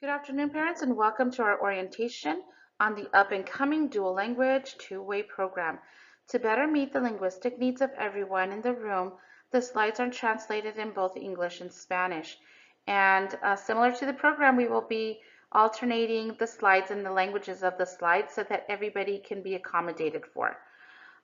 Good afternoon, parents, and welcome to our orientation on the up-and-coming dual language two-way program. To better meet the linguistic needs of everyone in the room, the slides are translated in both English and Spanish. And similar to the program, we will be alternating the slides and the languages of the slides so that everybody can be accommodated for.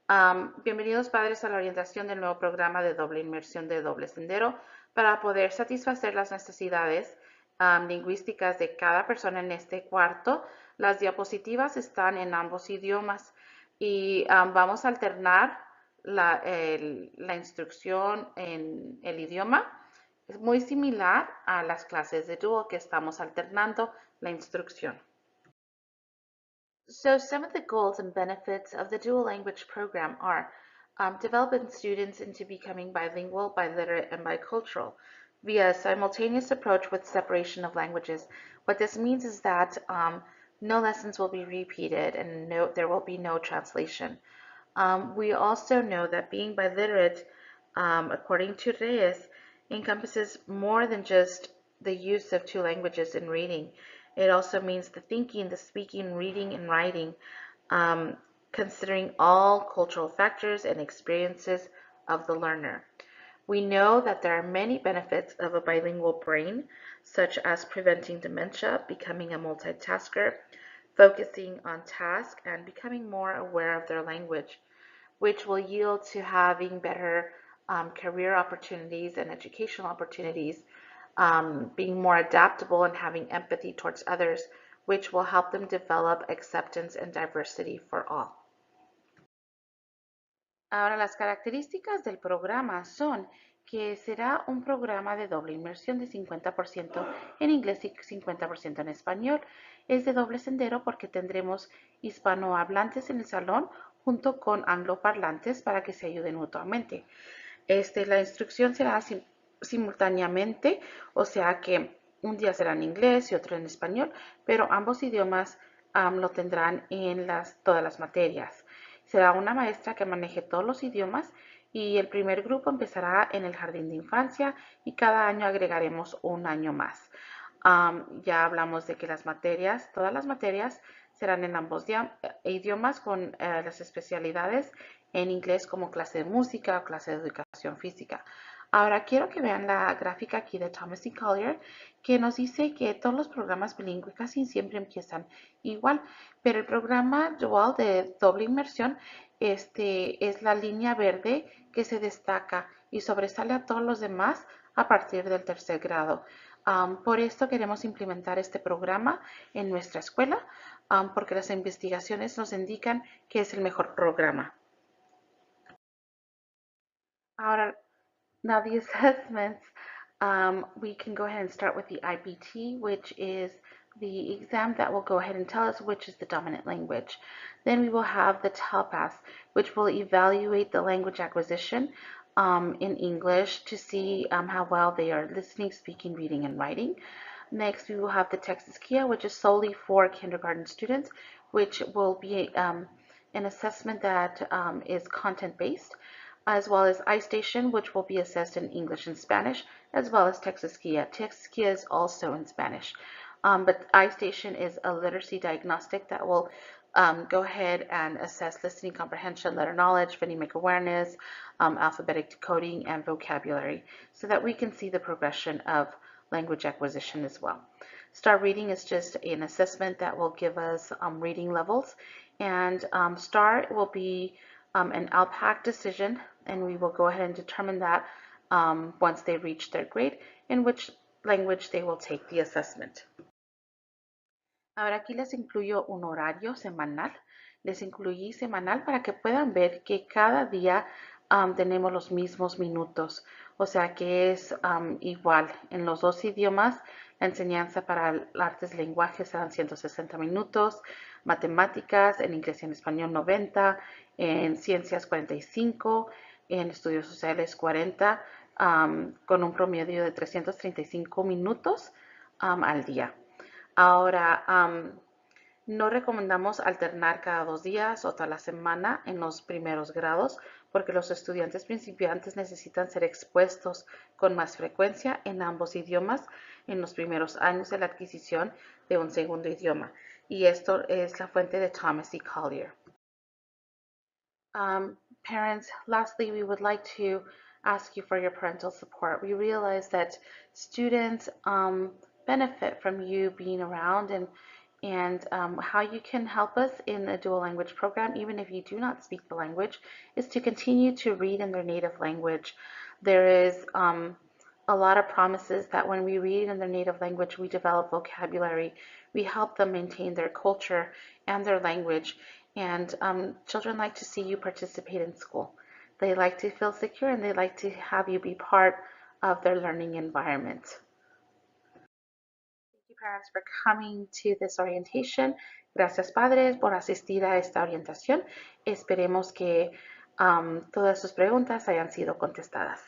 Bienvenidos padres a la orientación del nuevo programa de doble inmersión de doble sendero para poder satisfacer las necesidades lingüísticas de cada persona en este cuarto. Las diapositivas están en ambos idiomas y vamos a alternar la instrucción en el idioma. Es muy similar a las clases de Duo que estamos alternando la instrucción. So some of the goals and benefits of the dual language program are developing students into becoming bilingual, biliterate, and bicultural via a simultaneous approach with separation of languages. What this means is that no lessons will be repeated and there will be no translation. We also know that being biliterate, according to Reyes, encompasses more than just the use of two languages in reading. It also means the thinking, the speaking, reading, and writing, considering all cultural factors and experiences of the learner. We know that there are many benefits of a bilingual brain, such as preventing dementia, becoming a multitasker, focusing on tasks, and becoming more aware of their language, which will yield to having better career opportunities and educational opportunities, being more adaptable and having empathy towards others, which will help them develop acceptance and diversity for all. Ahora, las características del programa son que será un programa de doble inmersión de 50% en inglés y 50% en español. Es de doble sendero porque tendremos hispanohablantes en el salón junto con angloparlantes para que se ayuden mutuamente. La instrucción será simultáneamente, o sea que un día será en inglés y otro en español, pero ambos idiomas lo tendrán en todas las materias. Será una maestra que maneje todos los idiomas y el primer grupo empezará en el jardín de infancia y cada año agregaremos un año más. Ya hablamos de que todas las materias serán en ambos idiomas con las especialidades en inglés como clase de música o clase de educación física. Ahora quiero que vean la gráfica aquí de Thomas E. Collier que nos dice que todos los programas bilingües casi siempre empiezan igual, pero el programa dual de doble inmersión es la línea verde que se destaca y sobresale a todos los demás a partir del tercer grado. Por esto queremos implementar este programa en nuestra escuela porque las investigaciones nos indican que es el mejor programa. Ahora, now the assessments, we can go ahead and start with the IPT, which is the exam that will go ahead and tell us which is the dominant language. Then we will have the TELPAS, which will evaluate the language acquisition in English to see how well they are listening, speaking, reading, and writing. Next, we will have the Texas KIA, which is solely for kindergarten students, which will be an assessment that is content-based, as well as iStation, which will be assessed in English and Spanish, as well as Texas KIA. Texas KIA is also in Spanish, but iStation is a literacy diagnostic that will go ahead and assess listening comprehension, letter knowledge, phonemic awareness, alphabetic decoding, and vocabulary, so that we can see the progression of language acquisition as well. STAR reading is just an assessment that will give us reading levels, and STAR will be an LPAC decision, and we will go ahead and determine that once they reach their grade, in which language they will take the assessment. Ahora aquí les incluyo un horario semanal. Les incluí semanal para que puedan ver que cada día tenemos los mismos minutos. O sea que es igual en los dos idiomas. La enseñanza para artes y lenguajes serán 160 minutos, matemáticas en inglés y en español 90, en ciencias 45, en estudios sociales 40, con un promedio de 335 minutos al día. Ahora, no recomendamos alternar cada 2 días o toda la semana en los primeros grados porque los estudiantes principiantes necesitan ser expuestos con más frecuencia en ambos idiomas en los primeros años de la adquisición de un segundo idioma. Y esto es la fuente de Thomas E. Collier. Parents, lastly, we would like to ask you for your parental support. We realize that students benefit from you being around and how you can help us in a dual language program, even if you do not speak the language, is to continue to read in their native language. There is a lot of promises that when we read in their native language, we develop vocabulary. We help them maintain their culture and their language. And children like to see you participate in school. They like to feel secure and they like to have you be part of their learning environment. Thank you, parents, for coming to this orientation. Gracias, padres, por asistir a esta orientación. Esperemos que todas sus preguntas hayan sido contestadas.